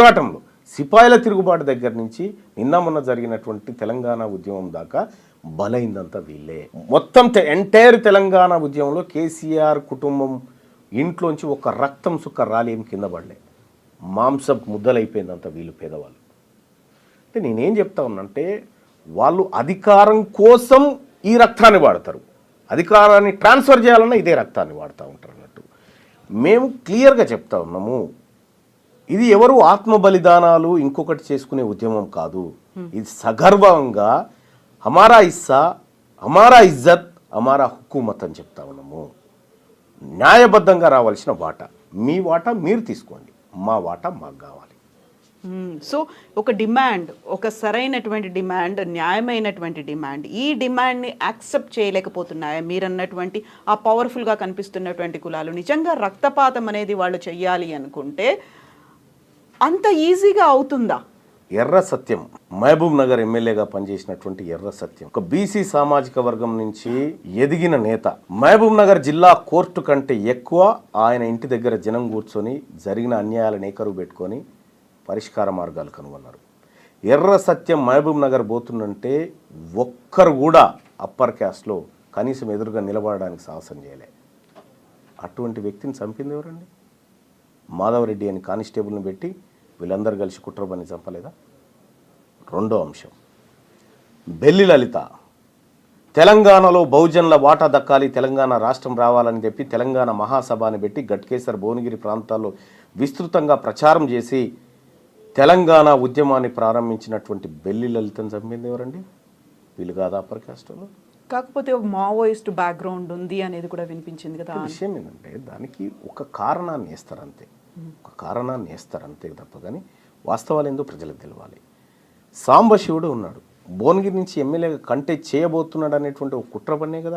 పోరాటంలో సిపాయిల తిరుగుబాటు దగ్గర నుంచి నిన్న మొన్న జరిగినటువంటి తెలంగాణ ఉద్యమం దాకా బలైందంతా వీళ్ళే. మొత్తం ఎంటైర్ తెలంగాణ ఉద్యమంలో కేసీఆర్ కుటుంబం ఇంట్లోంచి ఒక రక్తం సుక్క రాలి ఏం కింద పడలే. మాంసపు ముద్దలైపోయిందంతా వీళ్ళు పేదవాళ్ళు. అంటే నేనేం చెప్తా ఉన్నానంటే వాళ్ళు అధికారం కోసం ఈ రక్తాన్ని వాడతారు, అధికారాన్ని ట్రాన్స్ఫర్ చేయాలన్నా ఇదే రక్తాన్ని వాడుతూ ఉంటారు అన్నట్టు. మేము క్లియర్గా చెప్తా ఉన్నాము, ఇది ఎవరు ఆత్మ బలిదానాలు ఇంకొకటి చేసుకునే ఉద్యమం కాదు. ఇది సగర్వంగా హమారా ఇస్సా, హమారా ఇజ్జత్, హమారా హుకూమత్ అని చెప్తా ఉన్నాము. న్యాయబద్ధంగా రావాల్సిన వాటా మీ వాటా మీరు తీసుకోండి, మా వాటా మాకు కావాలి. సో ఒక డిమాండ్, ఒక సరైనటువంటి డిమాండ్, న్యాయమైనటువంటి డిమాండ్, ఈ డిమాండ్ని యాక్సెప్ట్ చేయలేకపోతున్నాయా మీరన్నటువంటి ఆ పవర్ఫుల్గా కనిపిస్తున్నటువంటి కులాలు? నిజంగా రక్తపాతం అనేది వాళ్ళు చెయ్యాలి అనుకుంటే అంత ఈజీగా అవుతుందా? ఎర్ర సత్యం మహబూబ్ నగర్ ఎమ్మెల్యేగా పనిచేసినటువంటి ఎర్ర సత్యం ఒక బీసీ సామాజిక వర్గం నుంచి ఎదిగిన నేత. మహబూబ్ నగర్ జిల్లా కోర్టు కంటే ఎక్కువ ఆయన ఇంటి దగ్గర జనం కూర్చొని జరిగిన అన్యాయాలను ఏకరువు పెట్టుకొని పరిష్కార మార్గాలు కనుగొన్నారు. ఎర్ర సత్యం మహబూబ్ నగర్ పోతుందంటే ఒక్కరు కూడా అప్పర్ క్యాస్ట్లో కనీసం ఎదురుగా నిలబడడానికి సాహసం చేయలే. అటువంటి వ్యక్తిని చంపింది ఎవరండి? మాధవరెడ్డి అని కానిస్టేబుల్ని పెట్టి వీళ్ళందరూ కలిసి కుట్రబని చంపలేదా? రెండో అంశం, బెల్లి లలిత తెలంగాణలో బహుజనుల వాటా దక్కాలి, తెలంగాణ రాష్ట్రం రావాలని చెప్పి తెలంగాణ మహాసభని పెట్టి గట్కేసర్ భువనగిరి ప్రాంతాల్లో విస్తృతంగా ప్రచారం చేసి తెలంగాణ ఉద్యమాన్ని ప్రారంభించినటువంటి బెల్లి లలితను చంపింది ఎవరండి? వీళ్ళు కాదా అప్పర్ కాస్ట్లో? కాకపోతే మావోయిస్ట్ బ్యాక్గ్రౌండ్ ఉంది అనేది కూడా వినిపించింది కదా. విషయం ఏంటంటే దానికి ఒక కారణాన్ని వేస్తారంతే, ఒక కారణాన్ని వేస్తారంతే తప్ప కానీ వాస్తవాలు ఏందో ప్రజలకు తెలవాలి. సాంబశివుడు ఉన్నాడు, భువనగిరి నుంచి ఎమ్మెల్యేగా కంటెస్ట్ చేయబోతున్నాడు అనేటువంటి ఒక కుట్ర పన్నే కదా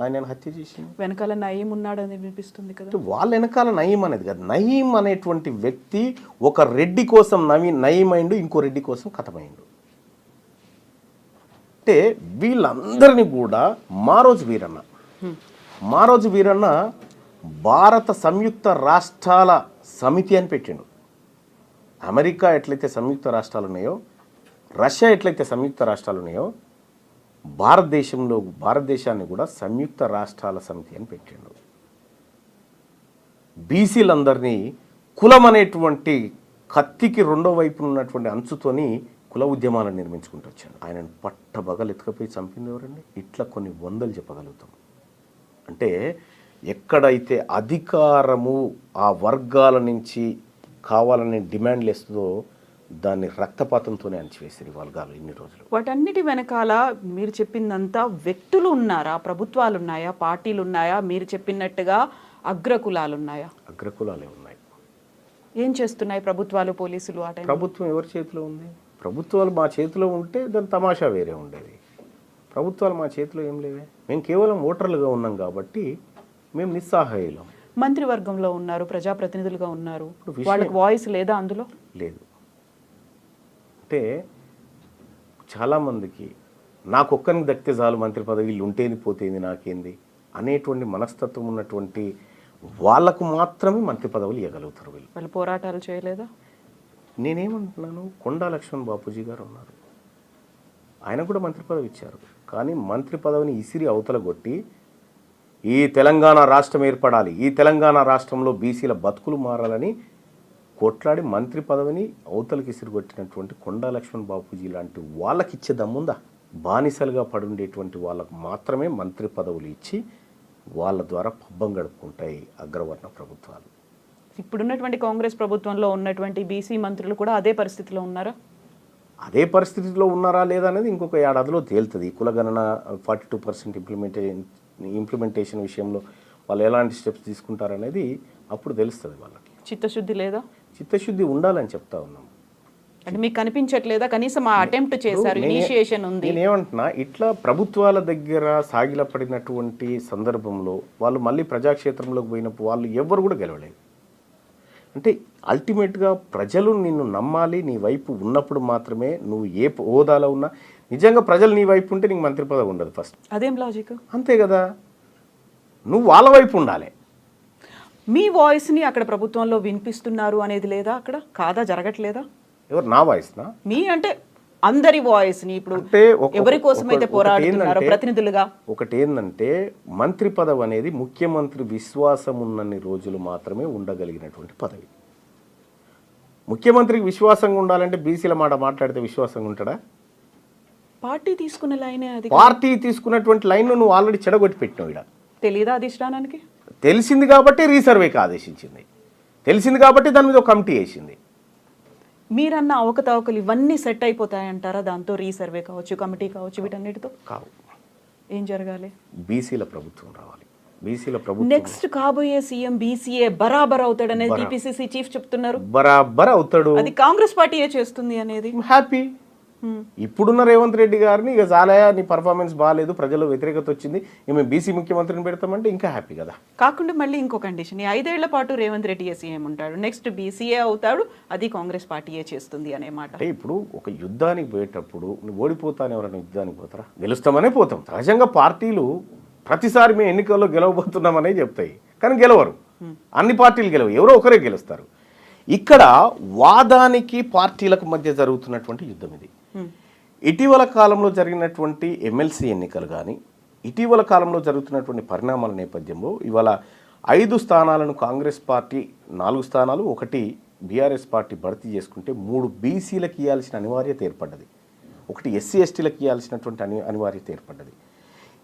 ఆయన హత్య చేసింది. వెనకాల నయీం ఉన్నాడు అని వినిపిస్తుంది కదా. వాళ్ళ వెనకాల నయీం అనేది కాదు, నయీం అనేటువంటి వ్యక్తి ఒక రెడ్డి కోసం నయీం అయిండు, ఇంకో రెడ్డి కోసం కథమైండు. అంటే వీళ్ళందరినీ కూడా మారోజు వీరన్న భారత సంయుక్త రాష్ట్రాల సమితి అని పెట్టిండు. అమెరికా ఎట్లయితే సంయుక్త రాష్ట్రాలు ఉన్నాయో, రష్యా ఎట్లయితే సంయుక్త రాష్ట్రాలు ఉన్నాయో, భారతదేశాన్ని కూడా సంయుక్త రాష్ట్రాల సమితి అని పెట్టిండు. బీసీలందరినీ కులం అనేటువంటి కత్తికి రెండో వైపు ఉన్నటువంటి అంచుతోని కుల ఉద్యమాలను నిర్మించుకుంటూ వచ్చాడు. ఆయనను పట్టబగలు ఎత్తుకపోయి చంపింది ఎవరండి? ఇట్లా కొన్ని వందలు చెప్పగలుగుతాం. అంటే ఎక్కడైతే అధికారము ఆ వర్గాల నుంచి కావాలనే డిమాండ్లు వేస్తుందో దాన్ని రక్తపాతంతోనే అణచివేసారు ఈ వర్గాలు ఇన్ని రోజులు. వాటన్నిటి వెనకాల మీరు చెప్పిందంతా వ్యక్తులు ఉన్నారా, ప్రభుత్వాలు ఉన్నాయా, పార్టీలు ఉన్నాయా, మీరు చెప్పినట్టుగా అగ్రకులాలు ఉన్నాయా? అగ్రకులాలే ఉన్నాయి. ఏం చేస్తున్నాయి ప్రభుత్వాలు, పోలీసులు? ఆ టైం ప్రభుత్వం ఎవరి చేతిలో ఉంది? ప్రభుత్వాలు మా చేతిలో ఉంటే దాని తమాషా వేరే ఉండేది. ప్రభుత్వాలు మా చేతిలో ఏం లేవే. మేము కేవలం ఓటర్లుగా ఉన్నాం కాబట్టి మేము నిస్సహాయులం. మంత్రివర్గంలో ఉన్నారు, ప్రజాప్రతినిధులుగా ఉన్నారు, వాళ్ళకి వాయిస్ లేదా? అందులో లేదు. అంటే చాలామందికి నాకు ఒక్కరికి దక్కితే చాలు మంత్రి పదవి, ఉంటేంది పోతేంది నాకేంది అనేటువంటి మనస్తత్వం ఉన్నటువంటి వాళ్లకు మాత్రమే మంత్రి పదవులు ఇవ్వగలుగుతారు. వాళ్ళు పోరాటాలు చేయలేదా? నేనేమంటున్నాను, కొండా లక్ష్మణ్ బాపూజీ గారు ఉన్నారు, ఆయన కూడా మంత్రి పదవి ఇచ్చారు. కానీ మంత్రి పదవిని ఇసిరి అవతల కొట్టి ఈ తెలంగాణ రాష్ట్రం ఏర్పడాలి, ఈ తెలంగాణ రాష్ట్రంలో బీసీల బతుకులు మారాలని కొట్లాడి మంత్రి పదవిని అవతలకి ఇసిరిగొట్టినటువంటి కొండా లక్ష్మణ్ బాపూజీ లాంటి వాళ్ళకి ఇచ్చే దమ్ముందా? బానిసలుగా పడుండేటువంటి వాళ్ళకు మాత్రమే మంత్రి పదవులు ఇచ్చి వాళ్ళ ద్వారా పబ్బం గడుపుకుంటాయి అగ్రవర్ణ ప్రభుత్వాలు. ఇప్పుడున్నటువంటి కాంగ్రెస్ ప్రభుత్వంలో ఉన్నటువంటి బీసీ మంత్రులు కూడా అదే పరిస్థితిలో ఉన్నారా? అదే పరిస్థితిలో ఉన్నారా లేదా అనేది ఇంకొక ఏడాదిలో తేలుతుంది. కులగణన 42% ఇంప్లిమెంటేషన్ విషయంలో వాళ్ళు ఎలాంటి స్టెప్స్ తీసుకుంటారనేది అప్పుడు తెలుస్తుంది వాళ్ళకి. చిత్తశుద్ధి లేదా? చిత్తశుద్ధి ఉండాలని చెప్తా ఉన్నాం. అంటే మీకు కనిపించట్లేదా? కనీసం ఆ అటెంప్ట్ చేశారు, ఇనిషియేషన్ ఉంది. నేనేమంటున్నా, ఇట్లా ప్రభుత్వాల దగ్గర సాగిలపడినటువంటి సందర్భంలో వాళ్ళు మళ్ళీ ప్రజాక్షేత్రంలోకి పోయినప్పుడు వాళ్ళు ఎవరు కూడా గెలవలేదు. అంటే అల్టిమేట్గా ప్రజలు నిన్ను నమ్మాలి, నీ వైపు ఉన్నప్పుడు మాత్రమే నువ్వు ఏ హోదాలో ఉన్నా. నిజంగా ప్రజలు నీ వైపు ఉంటే నీకు మంత్రి పదవి ఉండదు ఫస్ట్. అదేం లాజిక్? అంతే కదా, నువ్వు వాళ్ళ వైపు ఉండాలి. మీ వాయిస్ని అక్కడ ప్రభుత్వంలో వినిపిస్తున్నారు అనేది లేదా, అక్కడ కాదా, జరగట్లేదా? ఎవరు నా వాయిస్నా? మీ అంటే అందరి వాయిస్ని ఇప్పుడు అంటే ఎవరి కోసమైతే పోరాడుతున్నారో ప్రతినిధులుగా. ఒకటి ఏంటంటే మంత్రి పదవి అనేది ముఖ్యమంత్రి విశ్వాసం ఉన్నన్ని రోజులు మాత్రమే ఉండగలిగినటువంటి పదవి. ముఖ్యమంత్రికి విశ్వాసంగా ఉండాలంటే బీసీల మాట మాట్లాడితే విశ్వాసంగా ఉంటాడా? పార్టీ తీసుకున్న లైనే అది. పార్టీ తీసుకున్నటువంటి లైన్ నువ్వు ఆల్రెడీ చెడగొట్టి పెట్టినావు. ఇక్కడ తెలీదా అధిష్టానానికి? తెలిసింది కాబట్టి రీసర్వేకి ఆదేశించింది, తెలిసింది కాబట్టి దాని మీద ఒక కమిటీ వేసింది. మీరన్న అవకతవకలు ఇవన్నీ సెట్ అయిపోతాయంటారా దాంతో? రీసర్వే కావచ్చు, కమిటీ కావచ్చు, వీటన్నిటితో కావు. ఏం జరగాలి? బీసీల ప్రభుత్వం రావాలి. బీసీల ప్రభుత్వం నెక్స్ట్ కాబోయే సీఎం బీసీఏ బరాబర్ అవుతాడు అనేది టీపీసీసీ చీఫ్ చెప్తున్నారు. బరాబర్ అవుతాడు, అది కాంగ్రెస్ పార్టీయే చేస్తుంది అనేది. హ్యాపీ. ఇప్పుడున్న రేవంత్ రెడ్డి గారిని ఇక చాలయా, నీ పర్ఫార్మెన్స్ బాగాలేదు, ప్రజల్లో వ్యతిరేకత వచ్చింది, మేము బీసీ ముఖ్యమంత్రిని పెడతామంటే ఇంకా హ్యాపీ కదా. కాకుండా మళ్ళీ ఇంకో కండిషన్, ఈ 5 ఏళ్ల పాటు రేవంత్ రెడ్డి సీఎం ఉంటాడు, నెక్స్ట్ బీసీఏ అవుతాడు, అది కాంగ్రెస్ పార్టీయే చేస్తుంది అనే మాట. అంటే ఇప్పుడు ఒక యుద్ధానికి పోయేటప్పుడు నువ్వు ఓడిపోతాను, ఎవరైనా యుద్ధానికి పోతారా? గెలుస్తామనే పోతాం. సహజంగా పార్టీలు ప్రతిసారి మేము ఎన్నికల్లో గెలవబోతున్నామనే చెప్తాయి, కానీ గెలవరు. అన్ని పార్టీలు గెలవు, ఎవరో ఒకరే గెలుస్తారు. ఇక్కడ వాదానికి పార్టీలకు మధ్య జరుగుతున్నటువంటి యుద్ధం ఇది. ఇటీవల కాలంలో జరిగినటువంటి ఎమ్మెల్సీ ఎన్నికలు కానీ, ఇటీవల కాలంలో జరుగుతున్నటువంటి పరిణామాల నేపథ్యంలో ఇవాళ 5 స్థానాలను కాంగ్రెస్ పార్టీ, 4 స్థానాలు, 1 బీఆర్ఎస్ పార్టీ భర్తీ చేసుకుంటే 3 బీసీలకు ఇవ్వాల్సిన అనివార్యత ఏర్పడ్డది, 1 ఎస్సీ ఎస్టీలకు ఇవ్వాల్సినటువంటి అనివార్యత ఏర్పడ్డది.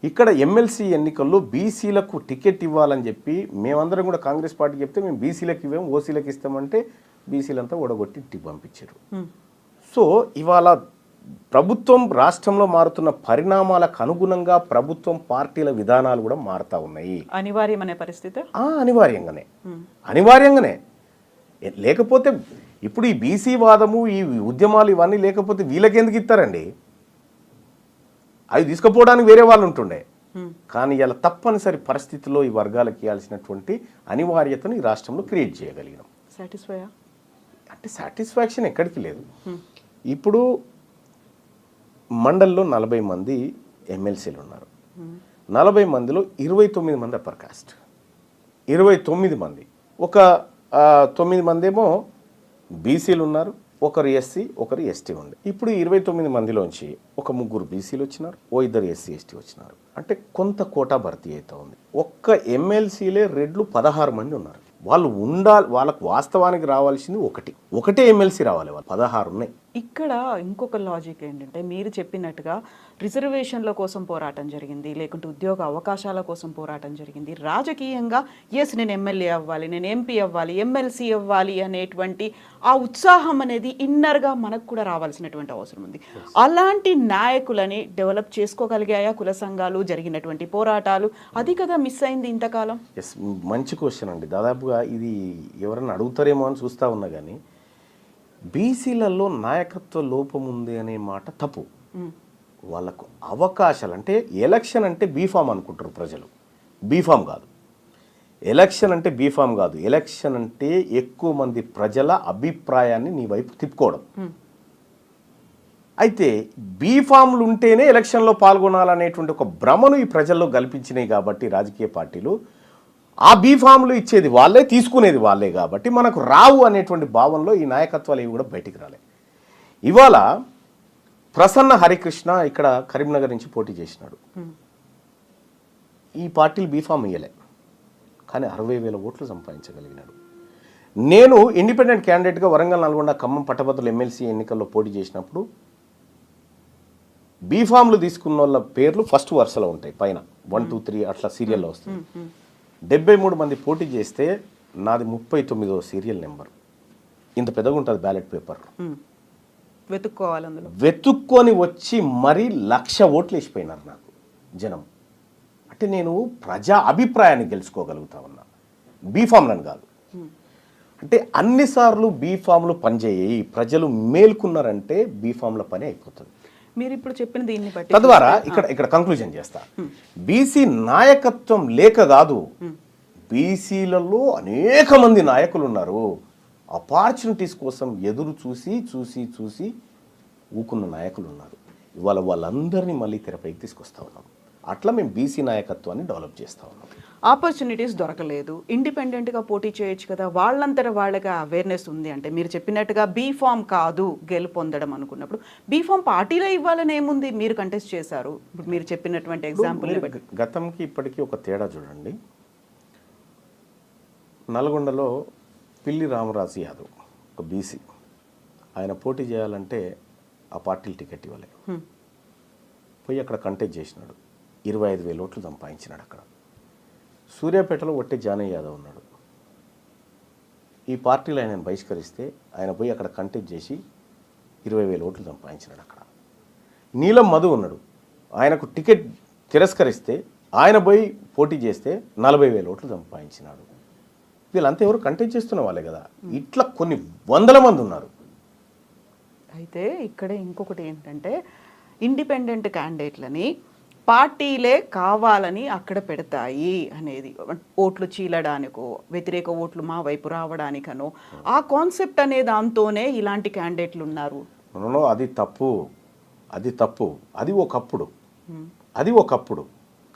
ఇక్కడ ఎమ్మెల్సీ ఎన్నికల్లో బీసీలకు టికెట్ ఇవ్వాలని చెప్పి మేమందరం కూడా కాంగ్రెస్ పార్టీ చెప్తే మేము బీసీలకు ఇవ్వాము, ఓసీలకు ఇస్తామంటే బీసీలంతా ఓడగొట్టి ఇంటికి పంపించారు. సో ఇవాళ ప్రభుత్వం రాష్ట్రంలో మారుతున్న పరిణామాలకు అనుగుణంగా ప్రభుత్వం పార్టీల విధానాలు కూడా మారుతూ ఉన్నాయి. అనివార్యమనే పరిస్థితి. అనివార్యంగానే లేకపోతే ఇప్పుడు ఈ బీసీ వాదము, ఈ ఉద్యమాలు ఇవన్నీ లేకపోతే వీళ్ళకెందుకు ఇస్తారండి? అవి తీసుకుపోవడానికి వేరే వాళ్ళు ఉంటుండే. కానీ ఇలా తప్పనిసరి పరిస్థితుల్లో ఈ వర్గాలకు ఇవ్వాల్సినటువంటి అనివార్యతను ఈ రాష్ట్రంలో క్రియేట్ చేయగలిగినాం. అంటే సాటిస్ఫాక్షన్ ఎక్కడికి లేదు. ఇప్పుడు మండల్లో 40 మంది ఎమ్మెల్సీలు ఉన్నారు. 40 మందిలో 29 మంది అప్పర్ కాస్ట్, 29 మంది, ఒక 9 మంది ఏమో బీసీలు ఉన్నారు, ఒకరు ఎస్సీ, ఒకరు ఎస్టీ ఉంది. ఇప్పుడు 29 మందిలోంచి ఒక 3 బీసీలు వచ్చినారు, 2 ఎస్సీ ఎస్టీ వచ్చినారు. అంటే కొంత కోటా భర్తీ అవుతా ఉంది. ఒక్క ఎమ్మెల్సీలే రెడ్లు 16 మంది ఉన్నారు. వాళ్ళు ఉండాలి, వాళ్ళకు వాస్తవానికి రావాల్సింది ఒకటే ఎమ్మెల్సీ రావాలి, వాళ్ళు 16 ఉన్నాయి. ఇక్కడ ఇంకొక లాజిక్ ఏంటంటే మీరు చెప్పినట్టుగా రిజర్వేషన్ల కోసం పోరాటం జరిగింది, లేకుంటే ఉద్యోగ అవకాశాల కోసం పోరాటం జరిగింది. రాజకీయంగా ఎస్ నేను ఎమ్మెల్యే అవ్వాలి, నేను ఎంపీ అవ్వాలి, ఎమ్మెల్సీ అవ్వాలి అనేటువంటి ఆ ఉత్సాహం అనేది ఇన్నర్గా మనకు కూడా రావాల్సినటువంటి అవసరం ఉంది. అలాంటి నాయకులని డెవలప్ చేసుకోగలిగాయా కుల సంఘాలు? జరిగినటువంటి పోరాటాలు అది కదా మిస్ అయింది ఇంతకాలం. ఎస్, మంచి క్వశ్చన్ అండి. దాదాపుగా ఇది ఎవరన్నా అడుగుతారేమో అని చూస్తూ ఉన్నా కానీ బీసీలలో నాయకత్వ లోపం ఉంది అనే మాట తప్పు. వాళ్ళకు అవకాశాలు అంటే ఎలక్షన్ అంటే బీఫామ్ అనుకుంటారు ప్రజలు. బీఫామ్ కాదు ఎలక్షన్ అంటే, బీఫామ్ కాదు ఎలక్షన్ అంటే ఎక్కువ మంది ప్రజల అభిప్రాయాన్ని నీ వైపు తిప్పుకోవడం. అయితే బీఫామ్లు ఉంటేనే ఎలక్షన్లో పాల్గొనాలనేటువంటి ఒక భ్రమను ఈ ప్రజల్లో కల్పించినాయి కాబట్టి రాజకీయ పార్టీలు ఆ బీఫామ్లు ఇచ్చేది వాళ్ళే, తీసుకునేది వాళ్ళే కాబట్టి మనకు రావు అనేటువంటి భావనలో ఈ నాయకత్వాలు ఇవి కూడా బయటికి రాలే. ఇవాళ ప్రసన్న హరికృష్ణ ఇక్కడ కరీంనగర్ నుంచి పోటీ చేసినాడు. ఈ పార్టీలు బీఫామ్ ఇయ్యలే, కానీ 60,000 ఓట్లు సంపాదించగలిగినాడు. నేను ఇండిపెండెంట్ క్యాండిడేట్గా వరంగల్, నల్గొండ, ఖమ్మం పట్టభద్రుల ఎమ్మెల్సీ ఎన్నికల్లో పోటీ చేసినప్పుడు బీఫామ్లు తీసుకున్న వాళ్ళ పేర్లు ఫస్ట్ వరుసలో ఉంటాయి, పైన 1, 2, 3 అట్లా సీరియల్లో వస్తుంది. 73 మంది పోటీ చేస్తే నాది 39వ సీరియల్ నెంబర్. ఇంత పెద్దగా ఉంటుంది బ్యాలెట్ పేపర్. వెతుక్కొని వచ్చి మరీ 1,00,000 ఓట్లు వేసిపోయినారు నాకు జనం. అంటే నేను ప్రజా అభిప్రాయాన్ని గెలుచుకోగలుగుతా ఉన్నా, బీఫామ్లను కాదు. అంటే అన్నిసార్లు బీఫామ్లు పనిచేయి, ప్రజలు మేల్కున్నారంటే బీఫామ్ల పని అయిపోతుంది. మీరు ఇప్పుడు చెప్పిన దీన్ని బట్టి తద్వారా ఇక్కడ కంక్లూజన్ చేస్తా. బీసీ నాయకత్వం లేక కాదు, బీసీలలో అనేక మంది నాయకులు ఉన్నారు. ఆపర్చునిటీస్ కోసం ఎదురు చూసి చూసి చూసి ఊకున్న నాయకులు ఉన్నారు. ఇవాళ వాళ్ళందరినీ మళ్ళీ తెరపైకి తీసుకొస్తా ఉన్నాం. అట్లా మేము బీసీ నాయకత్వాన్ని డెవలప్ చేస్తా ఉన్నాం. ఆపర్చునిటీస్ దొరకలేదు, ఇండిపెండెంట్గా పోటీ చేయొచ్చు కదా, వాళ్ళంతటా వాళ్ళకి అవేర్నెస్ ఉంది అంటే మీరు చెప్పినట్టుగా బీఫామ్ కాదు గెలుపొందడం అనుకున్నప్పుడు బీఫామ్ పార్టీలో ఇవ్వాలని ఏముంది, మీరు కంటెస్ట్ చేశారు. ఇప్పుడు మీరు చెప్పినటువంటి ఎగ్జాంపుల్ గతంకి ఇప్పటికీ ఒక తేడా చూడండి. నల్గొండలో పిల్లి రామరాజు యాదవ్ ఒక బీసీ, ఆయన పోటీ చేయాలంటే ఆ పార్టీలు టికెట్ ఇవ్వలే, పోయి అక్కడ కంటెస్ట్ చేసినాడు, 25,000 ఓట్లు సంపాదించినాడు. అక్కడ సూర్యాపేటలో ఒట్టే జానయ్య యాదవ్ ఉన్నాడు, ఈ పార్టీలో ఆయన బహిష్కరిస్తే ఆయన పోయి అక్కడ కంటెస్ట్ చేసి 20,000 ఓట్లు సంపాదించినాడు. అక్కడ నీలం మధు ఉన్నాడు, ఆయనకు టికెట్ తిరస్కరిస్తే ఆయన పోయి పోటీ చేస్తే 40,000 ఓట్లు సంపాదించినాడు. వీళ్ళంతా ఎవరు కంటెస్ట్ చేస్తున్న వాళ్ళే కదా. ఇట్లా కొన్ని వందల మంది ఉన్నారు. అయితే ఇక్కడ ఇంకొకటి ఏంటంటే ఇండిపెండెంట్ క్యాండిడేట్లని పార్టీలే కావాలని అక్కడ పెడతాయి అనేది, ఓట్లు చీలడానికో వ్యతిరేక ఓట్లు మా వైపు రావడానికనో, ఆ కాన్సెప్ట్ అనే దాంతోనే ఇలాంటి క్యాండిడేట్లు ఉన్నారు. అది తప్పు, అది తప్పు. అది ఒకప్పుడు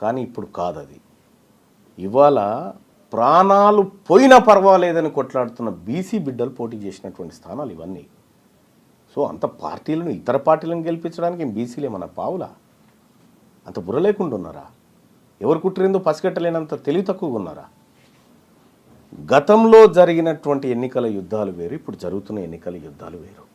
కానీ ఇప్పుడు కాదు. అది ఇవాళ ప్రాణాలు పోయినా పర్వాలేదని కొట్లాడుతున్న బీసీ బిడ్డలు పోటీ చేసినటువంటి స్థానాలు ఇవన్నీ. సో అంత పార్టీలను, ఇతర పార్టీలను గెలిపించడానికి బీసీలే మన పావులా? అంత బుర్ర లేకుండా ఉన్నారా? ఎవరు కుట్టిరిందో పసిగట్టలేనంత తెలివి తక్కువగా ఉన్నారా? గతంలో జరిగినటువంటి ఎన్నికల యుద్ధాలు వేరు, ఇప్పుడు జరుగుతున్న ఎన్నికల యుద్ధాలు వేరు.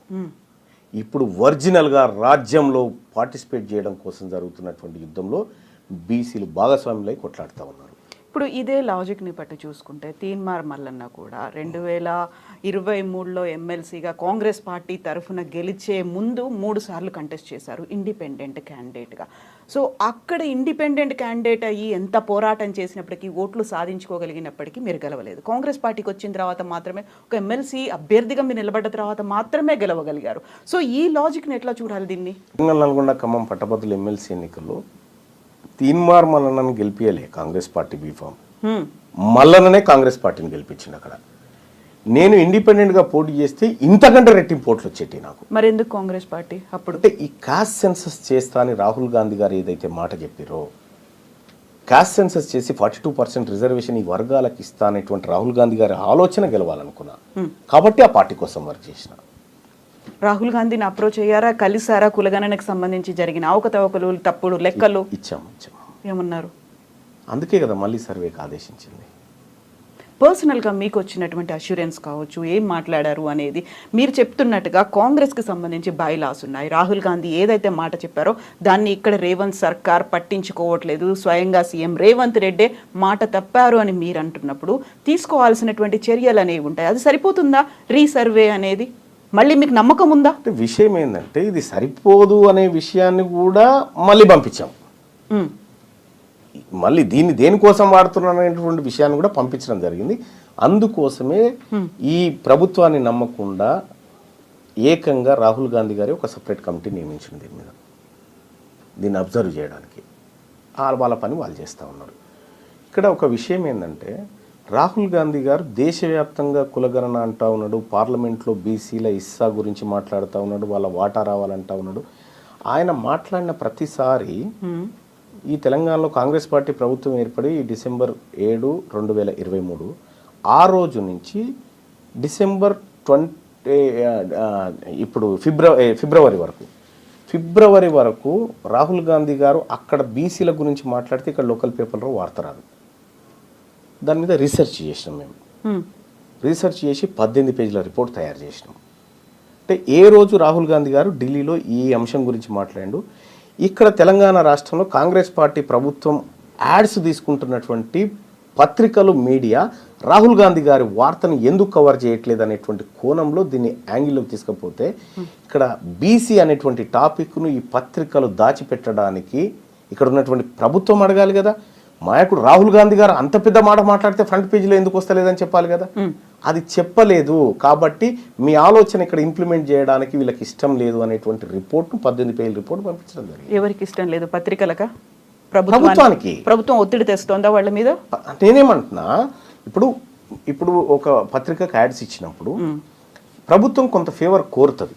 ఇప్పుడు ఒరిజినల్గా రాజ్యంలో పార్టిసిపేట్ చేయడం కోసం జరుగుతున్నటువంటి యుద్ధంలో బీసీలు భాగస్వాములై కొట్లాడుతూ ఉన్నారు. ఇప్పుడు ఇదే లాజిక్ని బట్టి చూసుకుంటే తీన్మార్ మల్లన్న కూడా 2023లో ఎమ్మెల్సీగా కాంగ్రెస్ పార్టీ తరఫున గెలిచే ముందు 3 సార్లు కంటెస్ట్ చేశారు ఇండిపెండెంట్ క్యాండిడేట్గా. సో అక్కడ ఇండిపెండెంట్ క్యాండిడేట్ అయ్యి ఎంత పోరాటం చేసినప్పటికీ, ఓట్లు సాధించుకోగలిగినప్పటికీ మీరు గెలవలేదు. కాంగ్రెస్ పార్టీకి వచ్చిన తర్వాత మాత్రమే, ఒక ఎమ్మెల్సీ అభ్యర్థిగా మీరు నిలబడ్డ తర్వాత మాత్రమే గెలవగలిగారు. సో ఈ లాజిక్ని ఎట్లా చూడాలి దీన్ని? నల్గొండ ఖమ్మం పట్టభద్రుల ఎమ్మెల్సీ ఎన్నికల్లో తీన్మార్ మల్లన్నను గెలిపియలే కాంగ్రెస్ పార్టీ బీఫామ్, మల్లన్ననే కాంగ్రెస్ పార్టీని గెలిపించింది. అక్కడ నేను ఇండిపెండెంట్గా పోటీ చేస్తే ఇంతకంటే రెట్టింపు ఓట్లు వచ్చేటి నాకు. మరి ఎందుకు కాంగ్రెస్ పార్టీ అప్పుడు? అంటే ఈ కాస్ట్ సెన్సస్ చేస్తా అని రాహుల్ గాంధీ గారు ఏదైతే మాట చెప్పారో, కాస్ట్ సెన్సస్ చేసి 42% రిజర్వేషన్ ఈ వర్గాలకు ఇస్తా అనేటువంటి రాహుల్ గాంధీ గారి ఆలోచన గెలవాలనుకున్నా, కాబట్టి ఆ పార్టీ కోసం వర్క్ చేసిన. రాహుల్ గాంధీని అప్రోచ్ అయ్యారా, కలిసారా? కులగణనకు సంబంధించి జరిగిన అవకతవకలు, తప్పుడు లెక్కలు ఇచ్చాము. ఏమన్నారు? అందుకే కదా మళ్ళీ సర్వేకి ఆదేశించింది. పర్సనల్గా మీకు వచ్చినటువంటి అష్యూరెన్స్ కావచ్చు, ఏం మాట్లాడారు అనేది. మీరు చెప్తున్నట్టుగా కాంగ్రెస్కి సంబంధించి బైలాస్ ఉన్నాయి. రాహుల్ గాంధీ ఏదైతే మాట చెప్పారో దాన్ని ఇక్కడ రేవంత్ సర్కార్ పట్టించుకోవట్లేదు, స్వయంగా సీఎం రేవంత్ రెడ్డే మాట తప్పారు అని మీరు అంటున్నప్పుడు తీసుకోవాల్సినటువంటి చర్యలు అనేవి ఉంటాయి. అది సరిపోతుందా రీసర్వే అనేది? మళ్ళీ మీకు నమ్మకం ఉందా? అంటే విషయం ఏంటంటే ఇది సరిపోదు అనే విషయాన్ని కూడా మళ్ళీ పంపించాం. మళ్ళీ దీన్ని దేనికోసం వాడుతున్నాను అనేటువంటి విషయాన్ని కూడా పంపించడం జరిగింది. అందుకోసమే ఈ ప్రభుత్వాన్ని నమ్మకుండా ఏకంగా రాహుల్ గాంధీ గారి ఒక సపరేట్ కమిటీ నియమించింది దీని మీద, దీన్ని అబ్జర్వ్ చేయడానికి. వాళ్ళ పని వాళ్ళు చేస్తూ ఉన్నారు. ఇక్కడ ఒక విషయం ఏంటంటే రాహుల్ గాంధీ గారు దేశవ్యాప్తంగా కులగణన అంటూ ఉన్నాడు, పార్లమెంట్లో బీసీల ఇస్సా గురించి మాట్లాడుతూ ఉన్నాడు, వాళ్ళ వాటా రావాలంటా ఉన్నాడు. ఆయన మాట్లాడిన ప్రతిసారి ఈ తెలంగాణలో కాంగ్రెస్ పార్టీ ప్రభుత్వం ఏర్పడి డిసెంబర్ 7, 2023 ఆ రోజు నుంచి డిసెంబర్ 20 ఇప్పుడు ఫిబ్రవరి వరకు రాహుల్ గాంధీ గారు అక్కడ బీసీల గురించి మాట్లాడితే ఇక్కడ లోకల్ పేపర్లో వార్త రాదు. దాని మీద రీసెర్చ్ చేసినాం మేము. రీసెర్చ్ చేసి 18 పేజీల రిపోర్ట్ తయారు చేసినాం. అంటే ఏ రోజు రాహుల్ గాంధీ గారు ఢిల్లీలో ఈ అంశం గురించి మాట్లాడాడు, ఇక్కడ తెలంగాణ రాష్ట్రంలో కాంగ్రెస్ పార్టీ ప్రభుత్వం యాడ్స్ తీసుకుంటున్నటువంటి పత్రికలు, మీడియా రాహుల్ గాంధీ గారి వార్తను ఎందుకు కవర్ చేయట్లేదు అనేటువంటి కోణంలో దీన్ని యాంగిల్లోకి తీసుకపోతే ఇక్కడ బీసీ అనేటువంటి టాపిక్ను ఈ పత్రికలు దాచిపెట్టడానికి ఇక్కడ ఉన్నటువంటి ప్రభుత్వం అడగాలి కదా. నాయకుడు రాహుల్ గాంధీ గారు అంత పెద్ద మాట మాట్లాడితే ఫ్రంట్ పేజీలో ఎందుకు వస్తలేదని చెప్పాలి కదా. అది చెప్పలేదు కాబట్టి మీ ఆలోచన ఇక్కడ ఇంప్లిమెంట్ చేయడానికి వీళ్ళకి ఇష్టం లేదు అనేటువంటి రిపోర్ట్ 18 పేజీల రిపోర్ట్ పంపించడం జరిగింది. ఎవరికి ఇష్టం లేదు? పత్రికలక? ప్రభుత్వానికి. ప్రభుత్వం ఒత్తిడి తెస్తుందా వాళ్ళ మీద? నేనేమంటున్నా, ఇప్పుడు ఒక పత్రికకు యాడ్స్ ఇచ్చినప్పుడు ప్రభుత్వం కొంత ఫేవర్ కోరుతుంది.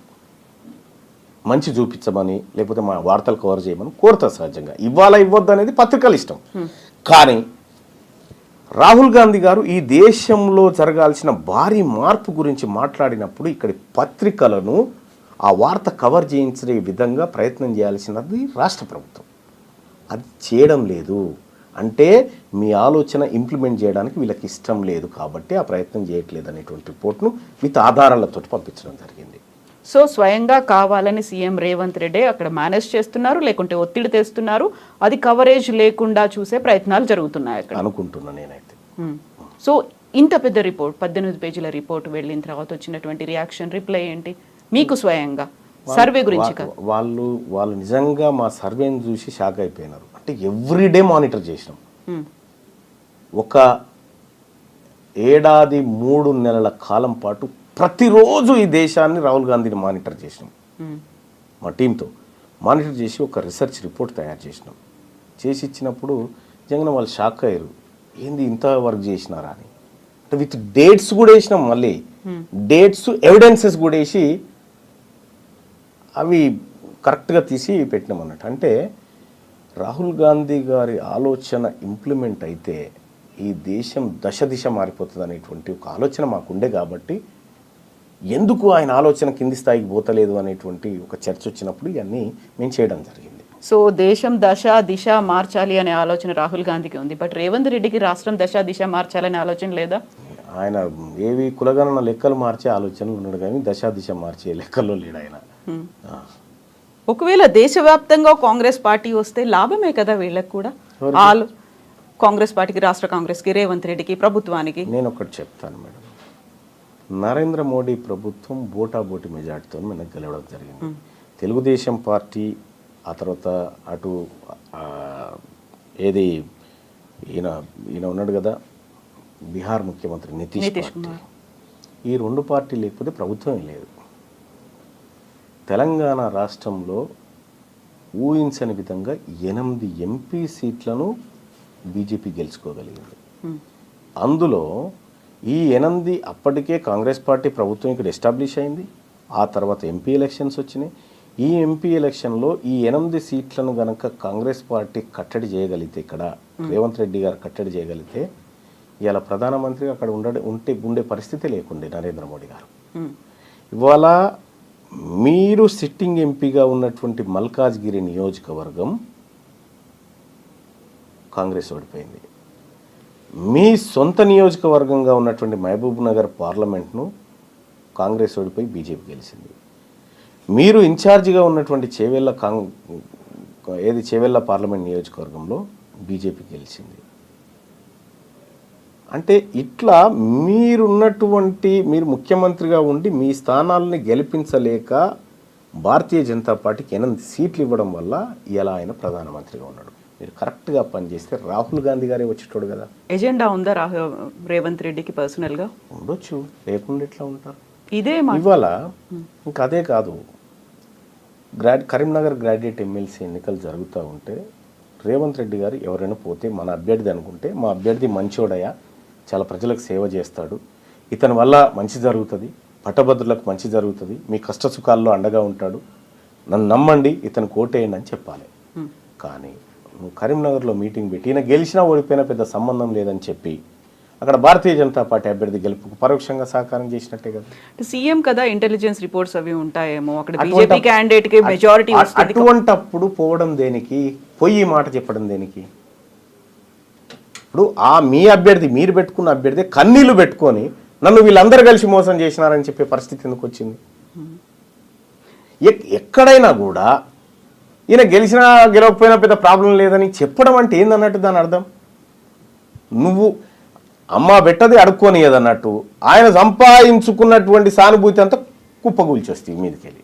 మంచి చూపించమని లేకపోతే మా వార్తలు కవర్ చేయమని కోరుతారు సహజంగా. ఇవ్వాలా ఇవ్వద్దు అనేది పత్రికల ఇష్టం. కానీ రాహుల్ గాంధీ గారు ఈ దేశంలో జరగాల్సిన భారీ మార్పు గురించి మాట్లాడినప్పుడు ఇక్కడి పత్రికలను ఆ వార్త కవర్ చేయించే విధంగా ప్రయత్నం చేయాల్సినది రాష్ట్ర ప్రభుత్వం. అది చేయడం లేదు. అంటే మీ ఆలోచన ఇంప్లిమెంట్ చేయడానికి వీళ్ళకి ఇష్టం లేదు కాబట్టి ఆ ప్రయత్నం చేయట్లేదు అనేటువంటి రిపోర్ట్ను విత్ ఆధారాలతో పంపించడం జరిగింది. సో స్వయంగా కావాలని సీఎం రేవంత్ రెడ్డి అక్కడ మేనేజ్ చేస్తున్నారు, లేకుంటే ఒత్తిడి తెస్తున్నారు, అది కవరేజ్ లేకుండా చూసే ప్రయత్నాలు జరుగుతున్నాయి అక్కడ అనుకుంటున్నా నేనైతే. సో ఇంత పెద్ద రిపోర్ట్ 18 పేజీల రిపోర్ట్ వెళ్ళిన తర్వాత వచ్చినటువంటి రియాక్షన్, రిప్లై ఏంటి మీకు స్వయంగా సర్వే గురించి? వాళ్ళు నిజంగా మా సర్వేని చూసి షాక్ అయిపోయినారు. అంటే ఎవ్రీడే మానిటర్ చేసినాం. ఒక ఏడాది 3 నెలల కాలం పాటు ప్రతిరోజు ఈ దేశాన్ని రాహుల్ గాంధీని మానిటర్ చేసినాం. మా టీంతో మానిటర్ చేసి ఒక రీసెర్చ్ రిపోర్ట్ తయారు చేసినాం. చేసి ఇచ్చినప్పుడు నిజంగా వాళ్ళు షాక్ అయ్యారు. ఏంది ఇంత వర్క్ చేసినారా అని. అంటే విత్ డేట్స్ కూడా వేసినాం. మళ్ళీ డేట్స్ ఎవిడెన్సెస్ కూడా వేసి అవి కరెక్ట్గా తీసి పెట్టినాం అన్నట్టు. అంటే రాహుల్ గాంధీ గారి ఆలోచన ఇంప్లిమెంట్ అయితే ఈ దేశం దశ మారిపోతుంది అనేటువంటి ఒక ఆలోచన మాకుండే కాబట్టి ఎందుకు ఆయన ఆలోచన కింది స్థాయికి పోతలేదు అనేటువంటి ఒక చర్చ వచ్చినప్పుడు ఇవన్నీ మేము చేయడం జరిగింది. సో దేశం దిశ మార్చాలి అనే ఆలోచన రాహుల్ గాంధీకి ఉంది, బట్ రేవంత్ రెడ్డికి రాష్ట్రం దిశ మార్చాలనే ఆలోచన లేదా? ఆయన ఏవి కులగణన లెక్కలు మార్చే ఆలోచనలు ఉన్నాడు కానీ దిశ మార్చే లెక్కల్లో లేడు ఆయన. ఒకవేళ దేశవ్యాప్తంగా కాంగ్రెస్ పార్టీ వస్తే లాభమే కదా వీళ్ళకి కూడా. కాంగ్రెస్ పార్టీకి, రాష్ట్ర కాంగ్రెస్కి, రేవంత్ రెడ్డికి, ప్రభుత్వానికి. నేను ఒకటి చెప్తాను మేడం, నరేంద్ర మోడీ ప్రభుత్వం బోటాబోటి మెజార్టీతో మనకు గెలవడం జరిగింది. తెలుగుదేశం పార్టీ, ఆ తర్వాత అటు ఏది ఈయన ఉన్నాడు కదా బీహార్ ముఖ్యమంత్రి నితీష్ పార్టీ, ఈ 2 పార్టీలు లేకపోతే ప్రభుత్వం లేదు. తెలంగాణ రాష్ట్రంలో ఊహించని విధంగా 8 ఎంపీ సీట్లను బీజేపీ గెలుచుకోగలిగింది. అందులో ఈ 8 అప్పటికే కాంగ్రెస్ పార్టీ ప్రభుత్వం ఇక్కడ ఎస్టాబ్లిష్ అయింది. ఆ తర్వాత ఎంపీ ఎలక్షన్స్ వచ్చినాయి. ఈ ఎంపీ ఎలక్షన్లో ఈ 8 సీట్లను గనక కాంగ్రెస్ పార్టీ కట్టడి చేయగలిగితే, ఇక్కడ రేవంత్ రెడ్డి గారు కట్టడి చేయగలిగితే ఇవాళ ప్రధానమంత్రి అక్కడ ఉండే పరిస్థితి లేకుండే నరేంద్ర మోడీ గారు. ఇవాళ మీరు సిట్టింగ్ ఎంపీగా ఉన్నటువంటి మల్కాజ్గిరి నియోజకవర్గం కాంగ్రెస్ ఓడిపోయింది. మీ సొంత నియోజకవర్గంగా ఉన్నటువంటి మహబూబ్ నగర్ పార్లమెంట్ను కాంగ్రెస్ ఓడిపోయి బీజేపీ గెలిచింది. మీరు ఇన్ఛార్జిగా ఉన్నటువంటి చేవెళ్ళ పార్లమెంట్ నియోజకవర్గంలో బీజేపీ గెలిచింది. అంటే ఇట్లా మీరు ముఖ్యమంత్రిగా ఉండి మీ స్థానాలని గెలిపించలేక భారతీయ జనతా పార్టీకి 8 సీట్లు ఇవ్వడం వల్ల ఇలా ఆయన ప్రధానమంత్రిగా ఉన్నాడు. మీరు కరెక్ట్గా పనిచేస్తే రాహుల్ గాంధీ గారే వచ్చేటోడు కదా. ఎజెండా ఉందా రేవంత్ రెడ్డికి పర్సనల్గా? ఉండొచ్చు, లేకుండా ఎట్లా ఉంటారు. ఇదే ఇవాళ ఇంకా అదే కాదు, కరీంనగర్ గ్రాడ్యుయేట్ ఎమ్మెల్సీ ఎన్నికలు జరుగుతూ ఉంటే రేవంత్ రెడ్డి గారు ఎవరైనా పోతే మన అభ్యర్థి అనుకుంటే, మా అభ్యర్థి మంచోడయా, చాలా ప్రజలకు సేవ చేస్తాడు, ఇతని వల్ల మంచి జరుగుతుంది, పట్టభద్రులకు మంచి జరుగుతుంది, మీ కష్ట సుఖాల్లో అండగా ఉంటాడు, నన్ను నమ్మండి, ఇతను కోటేయండి అని చెప్పాలి. కానీ నువ్వు కరీంనగర్లో మీటింగ్ పెట్టి ఈయన గెలిచినా ఓడిపోయినా పెద్ద సంబంధం లేదని చెప్పి అక్కడ భారతీయ జనతా పార్టీ అభ్యర్థి గెలుపుకు పరోక్షంగా సహకారం చేసినట్టే కదా. సీఎం కదా, ఇంటెలిజెన్స్ రిపోర్ట్స్ అవి ఉంటాయేమో, అక్కడ బీజేపీ క్యాండిడేట్ కి మెజారిటీ వస్తుంది. అటువంటప్పుడు పోవడం దేనికి, పోయి మాట చెప్పడం దేనికి? ఇప్పుడు మీ అభ్యర్థి, మీరు పెట్టుకున్న అభ్యర్థి కన్నీళ్లు పెట్టుకొని నన్ను వీళ్ళందరూ కలిసి మోసం చేసినారని చెప్పే పరిస్థితి ఎందుకు వచ్చింది? ఎక్కడైనా కూడా ఈయన గెలిచినా గెలవకపోయినా పెద్ద ప్రాబ్లం లేదని చెప్పడం అంటే ఏందన్నట్టు దాని అర్థం. నువ్వు అమ్మ పెట్టది అడుక్కోనియదన్నట్టు ఆయన సంపాదించుకున్నటువంటి సానుభూతి అంతా కుప్పగూల్చొస్తుంది మీదకెళ్ళి.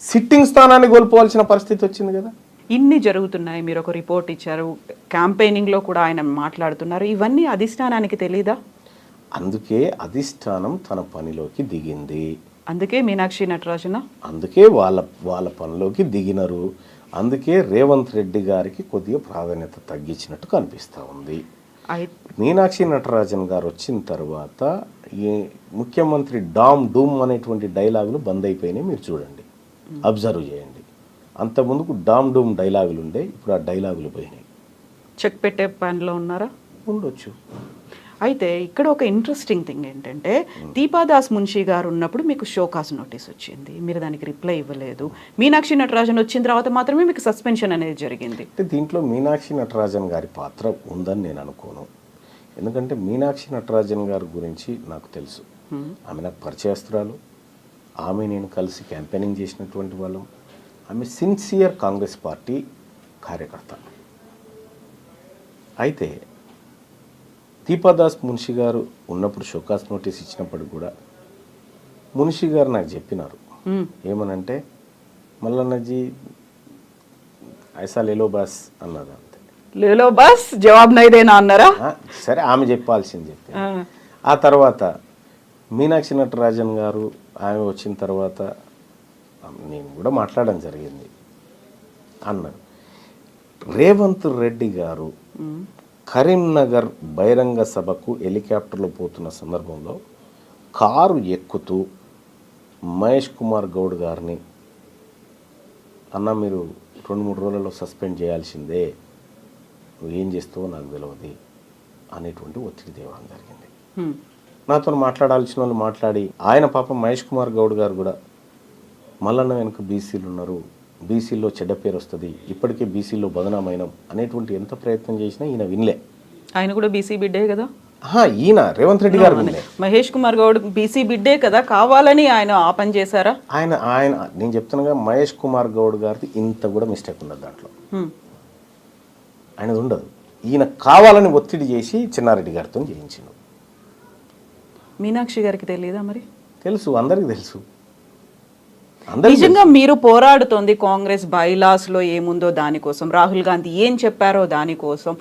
సిట్టింగ్ స్థానాన్ని కోల్పోవాల్సిన పరిస్థితి వచ్చింది కదా. ఇన్ని జరుగుతున్నాయి, మీరు ఒక రిపోర్ట్ ఇచ్చారు, క్యాంపెయినింగ్లో కూడా ఆయన మాట్లాడుతున్నారు, ఇవన్నీ అధిష్టానానికి తెలీదా? అందుకే అధిష్టానం తన పనిలోకి దిగింది. అందుకే మీనాక్షి నటరాజన అందుకే వాళ్ళ పనిలోకి దిగినారు. అందుకే రేవంత్ రెడ్డి గారికి కొద్దిగా ప్రాధాన్యత తగ్గించినట్టు కనిపిస్తూ ఉంది. మీనాక్షి నటరాజన్ గారు వచ్చిన తర్వాత ఈ ముఖ్యమంత్రి డామ్ డూమ్ అనేటువంటి డైలాగులు బంద్ అయిపోయినాయి. మీరు చూడండి, అబ్జర్వ్ చేయండి. అంతకుముందుకు డామ్ డూమ్ డైలాగులు ఉండే, ఇప్పుడు ఆ డైలాగులు పోయినాయి. చెక్ పెట్టే పనిలో ఉన్నారా? ఉండొచ్చు. అయితే ఇక్కడ ఒక ఇంట్రెస్టింగ్ థింగ్ ఏంటంటే, దీపాదాస్ మున్షి గారు ఉన్నప్పుడు మీకు షోకాస్ నోటీస్ వచ్చింది, మీరు దానికి రిప్లై ఇవ్వలేదు. మీనాక్షి నటరాజన్ వచ్చిన తర్వాత మాత్రమే మీకు సస్పెన్షన్ అనేది జరిగింది. అంటే దీంట్లో మీనాక్షి నటరాజన్ గారి పాత్ర ఉందని నేను అనుకోను. ఎందుకంటే మీనాక్షి నటరాజన్ గారి గురించి నాకు తెలుసు. ఆమె నాకు పరిచయస్తురాలు. ఆమె నేను కలిసి క్యాంపెయినింగ్ చేసినటువంటి వాళ్ళం. ఆమె సిన్సియర్ కాంగ్రెస్ పార్టీ కార్యకర్త. అయితే దీపాదాస్ మున్షి గారు ఉన్నప్పుడు షోకాస్ నోటీస్ ఇచ్చినప్పుడు కూడా మున్షి గారు నాకు చెప్పినారు, ఏమనంటే మల్లన్నజీ ఐసా లేలో బాస్ అన్నది. అంతే, లేలో బాస్ జవాబు నైదేనా అన్నారా? సరే, ఆమె చెప్పాల్సింది చెప్పి. ఆ తర్వాత మీనాక్షి నటరాజన్ గారు ఆమె వచ్చిన తర్వాత నేను కూడా మాట్లాడడం జరిగింది అన్నారు. రేవంత్ రెడ్డి గారు కరీంనగర్ బహిరంగ సభకు హెలికాప్టర్లో పోతున్న సందర్భంలో కారు ఎక్కుతూ మహేష్ కుమార్ గౌడ్ గారిని, అన్న మీరు 2-3 రోజులలో సస్పెండ్ చేయాల్సిందే, నువ్వు ఏం చేస్తావో నాకు తెలియదు అనేటువంటి ఒత్తిడి తేవడం జరిగింది. నాతో మాట్లాడాల్సిన వాళ్ళు మాట్లాడి, ఆయన పాపం మహేష్ కుమార్ గౌడ్ గారు కూడా మల్లన్న వెనుక బీసీలు ఉన్నారు, బీసీల్లో చెడ్డ పేరు వస్తుంది, ఇప్పటికే బీసీల్లో బదనామైనం అనేటువంటి ఎంత ప్రయత్నం చేసినా ఈయన వినలే. ఆయన కూడా బీసీ బిడ్డే కదా. ఈయన రేవంత్ రెడ్డి గారు వినలే. మహేష్ కుమార్ గౌడ్ బీసీ బిడ్డే కదా, కావాలని ఆయన ఆ పని చేశారా? ఆయన ఆయన నేను చెప్తున్నాగా, మహేష్ కుమార్ గౌడ్ గారికి ఇంత కూడా మిస్టేక్ ఉండదు దాంట్లో, ఆయనది ఉండదు. ఈయన కావాలని ఒత్తిడి చేసి చిన్నారెడ్డి గారితో చేయించిండు. మీనాక్షి గారికి తెలియదా? మరి తెలుసు, అందరికి తెలుసు. నిజంగా మీరు పోరాడుతోంది కాంగ్రెస్ బైలాస్ లో ఏముందో దానికోసం, రాహుల్ గాంధీ ఏం చెప్పారో దానికోసం.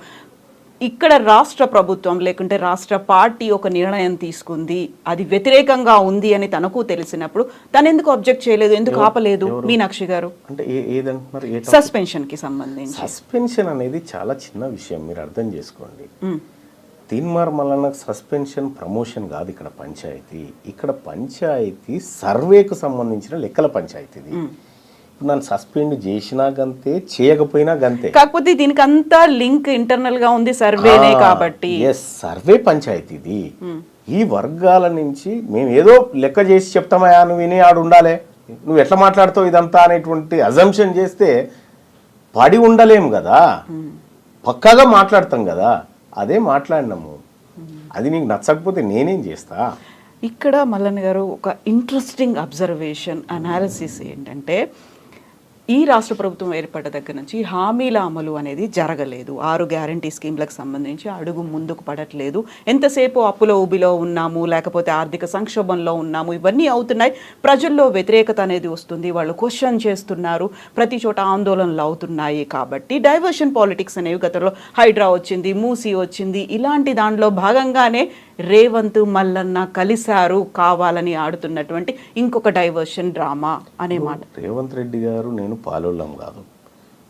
ఇక్కడ రాష్ట్ర ప్రభుత్వం లేకుంటే రాష్ట్ర పార్టీ ఒక నిర్ణయం తీసుకుంది, అది వ్యతిరేకంగా ఉంది అని తనకు తెలిసినప్పుడు తను ఎందుకు అబ్జెక్ట్ చేయలేదు, ఎందుకు ఆపలేదు మీనాక్షి గారు? అంటే ఏదంటున్నారు? సస్పెన్షన్ కి సంబంధించి. సస్పెన్షన్ అనేది చాలా చిన్న విషయం, మీరు అర్థం చేసుకోండి. తీన్మార్ మల్లన్నకు సస్పెన్షన్ ప్రమోషన్ కాదు ఇక్కడ పంచాయతీ. ఇక్కడ పంచాయతీ సర్వేకు సంబంధించిన లెక్కల పంచాయతీది. ఇప్పుడు నన్ను సస్పెండ్ చేసినా గంతే, చేయకపోయినా గంతే. కాకపోతే దీనికి అంతా లింక్ ఇంటర్నల్ గా ఉంది, సర్వేనే కాబట్టి. సర్వే పంచాయతీది. ఈ వర్గాల నుంచి మేము ఏదో లెక్క చేసి చెప్తామా, నువ్వు విని ఆడు ఉండాలి, నువ్వు ఎట్లా మాట్లాడుతావు ఇదంతా అనేటువంటి అజంప్షన్ చేస్తే పడి ఉండలేము కదా, పక్కాగా మాట్లాడతాం కదా. అదే మాట్లాడినాము. అది నీకు నచ్చకపోతే నేనేం చేస్తా? ఇక్కడ మల్లన్న గారు ఒక ఇంట్రెస్టింగ్ అబ్జర్వేషన్ అనాలిసిస్ ఏంటంటే, ఈ రాష్ట్ర ప్రభుత్వం ఏర్పడ్డ దగ్గర నుంచి హామీల అమలు అనేది జరగలేదు. 6 గ్యారంటీ స్కీమ్లకు సంబంధించి అడుగు ముందుకు పడట్లేదు. ఎంతసేపు అప్పుల ఊబిలో ఉన్నాము, లేకపోతే ఆర్థిక సంక్షోభంలో ఉన్నాము, ఇవన్నీ అవుతున్నాయి. ప్రజల్లో వ్యతిరేకత అనేది వస్తుంది, వాళ్ళు క్వశ్చన్ చేస్తున్నారు, ప్రతి చోట ఆందోళనలు అవుతున్నాయి. కాబట్టి డైవర్షన్ పాలిటిక్స్ అనేవి గతంలో హైడ్రా వచ్చింది, మూసీ వచ్చింది, ఇలాంటి దానిలో భాగంగానే రేవంత్ మల్లన్న కలిశారు, కావాలని ఆడుతున్నటువంటి ఇంకొక డైవర్షన్ డ్రామా అనే మాట. రేవంత్ రెడ్డి గారు నేను పాలోళ్ళం కాదు.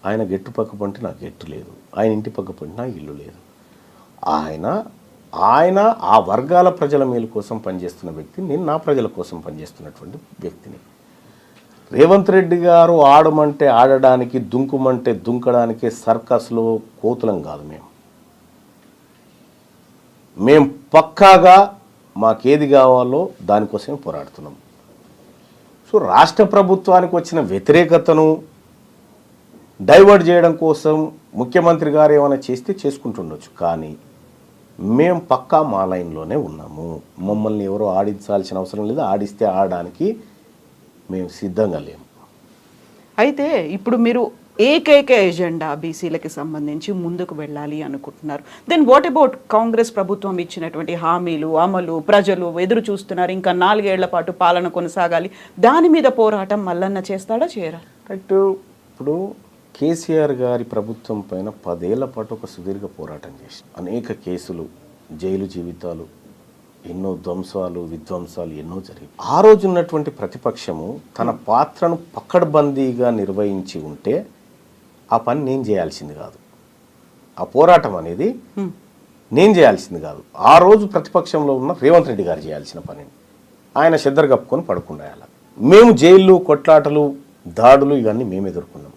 ఆయన గెట్టు పక్క పంటే నాకు గెట్టు లేదు, ఆయన ఇంటి పక్క పంటే నాకు ఇల్లు లేదు. ఆయన ఆ వర్గాల ప్రజల మేలు కోసం పనిచేస్తున్న వ్యక్తి, నేను నా ప్రజల కోసం పనిచేస్తున్నటువంటి వ్యక్తిని. రేవంత్ రెడ్డి గారు ఆడమంటే ఆడడానికి, దుంకుమంటే దుంకడానికి సర్కస్లో కోతులం కాదు. మేము పక్కాగా మాకేది కావాలో దానికోసమే పోరాడుతున్నాం. సో రాష్ట్ర ప్రభుత్వానికి వచ్చిన వ్యతిరేకతను డైవర్ట్ చేయడం కోసం ముఖ్యమంత్రి గారు ఏమైనా చేస్తే చేసుకుంటుండొచ్చు, కానీ మేము పక్కా మా లైన్లోనే ఉన్నాము. మమ్మల్ని ఎవరో ఆడించాల్సిన అవసరం లేదు, ఆడిస్తే ఆడడానికి మేము సిద్ధంగా లేము. అయితే ఇప్పుడు మీరు ఏకైక ఎజెండా బీసీలకి సంబంధించి ముందుకు వెళ్ళాలి అనుకుంటున్నారు. దెన్ వాట్ అబౌట్ కాంగ్రెస్ ప్రభుత్వం ఇచ్చినటువంటి హామీలు అమలు? ప్రజలు ఎదురు చూస్తున్నారు, ఇంకా 4 ఏళ్ల పాటు పాలన కొనసాగాలి. దాని మీద పోరాటం మల్లన్న చేస్తాడా, చేయరా? రైట్. ఇప్పుడు కేసీఆర్ గారి ప్రభుత్వం పైన 10 ఏళ్ల పాటు ఒక సుదీర్ఘ పోరాటం చేసి అనేక కేసులు, జైలు జీవితాలు, ఎన్నో విధ్వంసాలు ఎన్నో జరిగాయి. ఆ రోజు ఉన్నటువంటి ప్రతిపక్షము తన పాత్రను పకడ్బందీగా నిర్వహించి ఉంటే ఆ పని నేను చేయాల్సింది కాదు. ఆ పోరాటం అనేది నేను చేయాల్సింది కాదు, ఆ రోజు ప్రతిపక్షంలో ఉన్న రేవంత్ రెడ్డి గారు చేయాల్సిన పని. ఆయన చెద్దరు కప్పుకొని పడుకుండాయాల. మేము జైళ్ళు, కొట్లాటలు, దాడులు ఇవన్నీ మేము ఎదుర్కొన్నాం.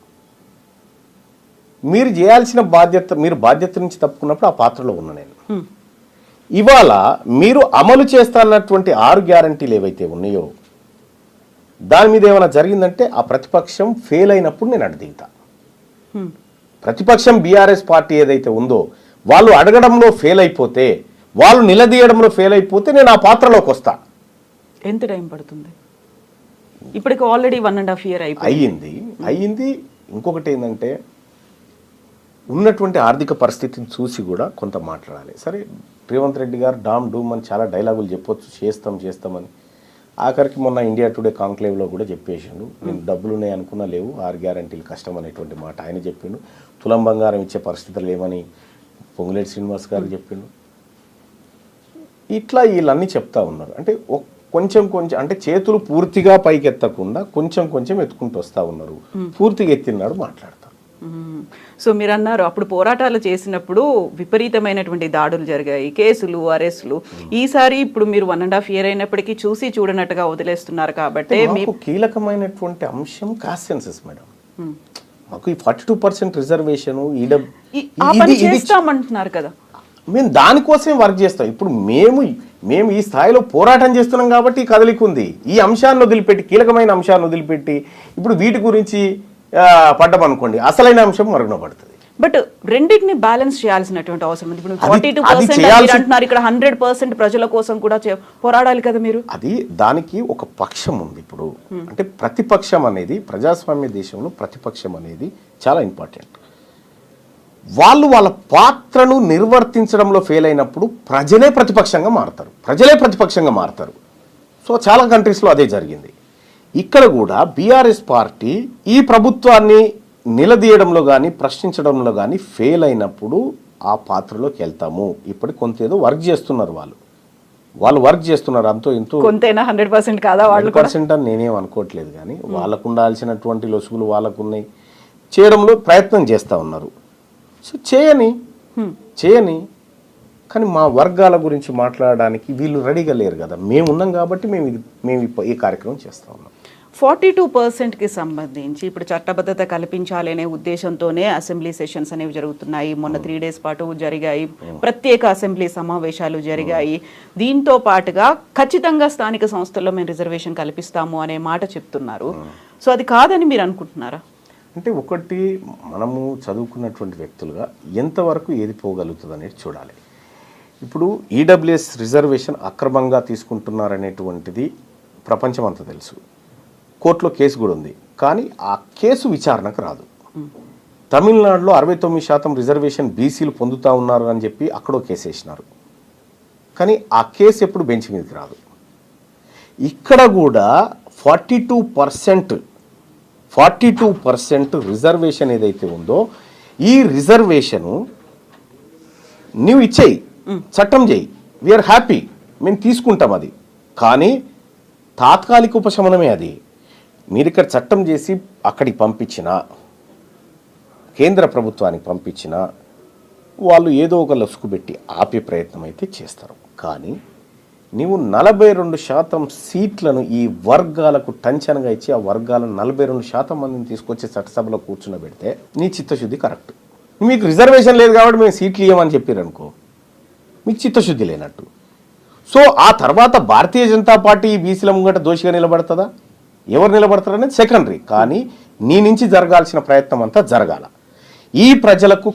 మీరు చేయాల్సిన బాధ్యత, మీరు బాధ్యత నుంచి తప్పుకున్నప్పుడు ఆ పాత్రలో ఉన్న నేను. ఇవాళ మీరు అమలు చేస్తానన్నటువంటి 6 గ్యారంటీలు ఏవైతే ఉన్నాయో దాని మీద ఏమైనా జరిగిందంటే ఆ ప్రతిపక్షం ఫెయిల్ అయినప్పుడు నేను అడ్డుదిగుతా. ప్రతిపక్షం బీఆర్ఎస్ పార్టీ ఏదైతే ఉందో వాళ్ళు అడగడంలో ఫెయిల్ అయిపోతే, వాళ్ళు నిలదీయడంలో ఫెయిల్ అయిపోతే నేను ఆ పాత్రలోకి వస్తా. ఎంత టైం పడుతుంది? ఇప్పటికి ఆల్రెడీ 1.5 year అయ్యింది. ఇంకొకటి ఏంటంటే ఉన్నటువంటి ఆర్థిక పరిస్థితిని చూసి కూడా కొంత మాట్లాడాలి. సరే, రేవంత్ రెడ్డి గారు డామ్ డూమ్ అని చాలా డైలాగులు చెప్పొచ్చు, చేస్తామని. ఆఖరికి మొన్న ఇండియా టుడే కాంక్లేవ్లో కూడా చెప్పేసిండు, నేను డబ్బులున్నాయి అనుకున్నా లేవు, 6 గ్యారంటీలు కష్టం అనేటువంటి మాట ఆయన చెప్పిండు. తులం బంగారం ఇచ్చే పరిస్థితులు లేవని పొంగులేటి శ్రీనివాస్ గారు చెప్పిండు. ఇట్లా వీళ్ళన్నీ చెప్తా ఉన్నారు. అంటే కొంచెం అంటే చేతులు పూర్తిగా పైకి ఎత్తకుండా కొంచెం ఎత్తుకుంటూ వస్తూ ఉన్నారు. పూర్తిగా ఎత్తినాడు మాట్లాడతారు. సో మీరు అన్నారు అప్పుడు పోరాటాలు చేసినప్పుడు విపరీతమైనటువంటి దాడులు జరిగాయి, కేసులు, అరెస్టులు. ఈసారి ఇప్పుడు మీరు 1.5 year అయినప్పటికీ చూసి చూడనట్టుగా వదిలేస్తున్నారు. కాబట్టి మీకు కీలకమైనటువంటి అంశం కాస్ట్ సెన్సస్ మేడం. మాకు ఈ 42% రిజర్వేషన్ చేస్తామంటున్నారు కదా, మేము దానికోసమే వర్క్ చేస్తాం. ఇప్పుడు మేము ఈ స్థాయిలో పోరాటం చేస్తున్నాం కాబట్టి ఈ కదలిక ఉంది. ఈ అంశాన్ని వదిలిపెట్టి, కీలకమైన అంశాన్ని వదిలిపెట్టి ఇప్పుడు వీటి గురించి పడ్డమనుకోండి, అసలైన అంశం మరుగున పడుతుంది. బట్ రెండింటిని బ్యాలెన్స్ చేయాల్సినటువంటి అవసరం ఉంది. ఇప్పుడు 42% అంటున్నారు, ఇక్కడ 100% ప్రజల కోసం కూడా పోరాడాలి కదా మీరు. అది దానికి ఒక పక్షం ఉంది. ఇప్పుడు అంటే ప్రతిపక్షం అనేది, ప్రజాస్వామ్య దేశంలో ప్రతిపక్షం అనేది చాలా ఇంపార్టెంట్. వాళ్ళు వాళ్ళ పాత్రను నిర్వర్తించడంలో ఫెయిల్ అయినప్పుడు ప్రజలే ప్రతిపక్షంగా మారుతారు. సో చాలా కంట్రీస్లో అదే జరిగింది. ఇక్కడ కూడా బీఆర్ఎస్ పార్టీ ఈ ప్రభుత్వాన్ని నిలదీయడంలో కానీ ప్రశ్నించడంలో కానీ ఫెయిల్ అయినప్పుడు ఆ పాత్రలోకి వెళ్తాము. ఇప్పటికి కొంత ఏదో వర్క్ చేస్తున్నారు, వాళ్ళు వర్క్ చేస్తున్నారు. అంతో ఇంతో కొంతైనా 100% కాదా? 100% అని నేనేం అనుకోవట్లేదు, కానీ వాళ్ళకు ఉండాల్సినటువంటి లొసుగులు వాళ్ళకున్నాయి, చేయడంలో ప్రయత్నం చేస్తూ ఉన్నారు. సో చేయని కానీ మా వర్గాల గురించి మాట్లాడడానికి వీళ్ళు రెడీగా లేరు కదా. మేము ఉన్నాం కాబట్టి మేము ఈ కార్యక్రమం చేస్తూ ఉన్నాం. 42%కి సంబంధించి ఇప్పుడు చట్టబద్ధత కల్పించాలి అనే ఉద్దేశంతోనే అసెంబ్లీ సెషన్స్ అనేవి జరుగుతున్నాయి. మొన్న 3 days పాటు జరిగాయి, ప్రత్యేక అసెంబ్లీ సమావేశాలు జరిగాయి. దీంతో పాటుగా ఖచ్చితంగా స్థానిక సంస్థల్లో మేము రిజర్వేషన్ కల్పిస్తాము అనే మాట చెప్తున్నారు. సో అది కాదని మీరు అనుకుంటున్నారా? అంటే ఒకటి, మనము చదువుకున్నటువంటి వ్యక్తులుగా ఎంతవరకు ఏది పోగలుగుతుంది అనేది చూడాలి. ఇప్పుడు ఈడబ్ల్యూఎస్ రిజర్వేషన్ అక్రమంగా తీసుకుంటున్నారనేటువంటిది ప్రపంచం అంతా తెలుసు. కోర్టులో కేసు కూడా ఉంది, కానీ ఆ కేసు విచారణకు రాదు. తమిళనాడులో 69% రిజర్వేషన్ బీసీలు పొందుతూ ఉన్నారు అని చెప్పి అక్కడో కేసు వేసినారు, కానీ ఆ కేసు ఎప్పుడు బెంచ్ మీదకి రాదు. ఇక్కడ కూడా 42% రిజర్వేషన్ ఏదైతే ఉందో ఈ రిజర్వేషను నువ్వు ఇచ్చేయి, చట్టం చేయి, వీఆర్ హ్యాపీ, మేము తీసుకుంటాం. అది కానీ తాత్కాలిక ఉపశమనమే. అది మీరు ఇక్కడ చట్టం చేసి అక్కడికి పంపించిన, కేంద్ర ప్రభుత్వానికి పంపించిన, వాళ్ళు ఏదో ఒక లసుకు పెట్టి ఆపే ప్రయత్నం అయితే చేస్తారు. కానీ నీవు 42% సీట్లను ఈ వర్గాలకు టంచనగా ఇచ్చి ఆ వర్గాలను 42% మందిని తీసుకొచ్చి చట్టసభలో కూర్చున్నబెడితే నీ చిత్తశుద్ధి కరెక్ట్. మీకు రిజర్వేషన్ లేదు కాబట్టి మేము సీట్లు ఇవ్వమని చెప్పారనుకో, మీకు చిత్తశుద్ధి లేనట్టు. సో ఆ తర్వాత భారతీయ జనతా పార్టీ ఈ బీసీల ముంగట దోషిగా నిలబడుతుందా, ఎవరు నిలబడతారనేది సెకండరీ. కానీ నీ నుంచి జరగాల్సిన ప్రయత్నం అంతా జరగాల. ఈ ప్రజలకు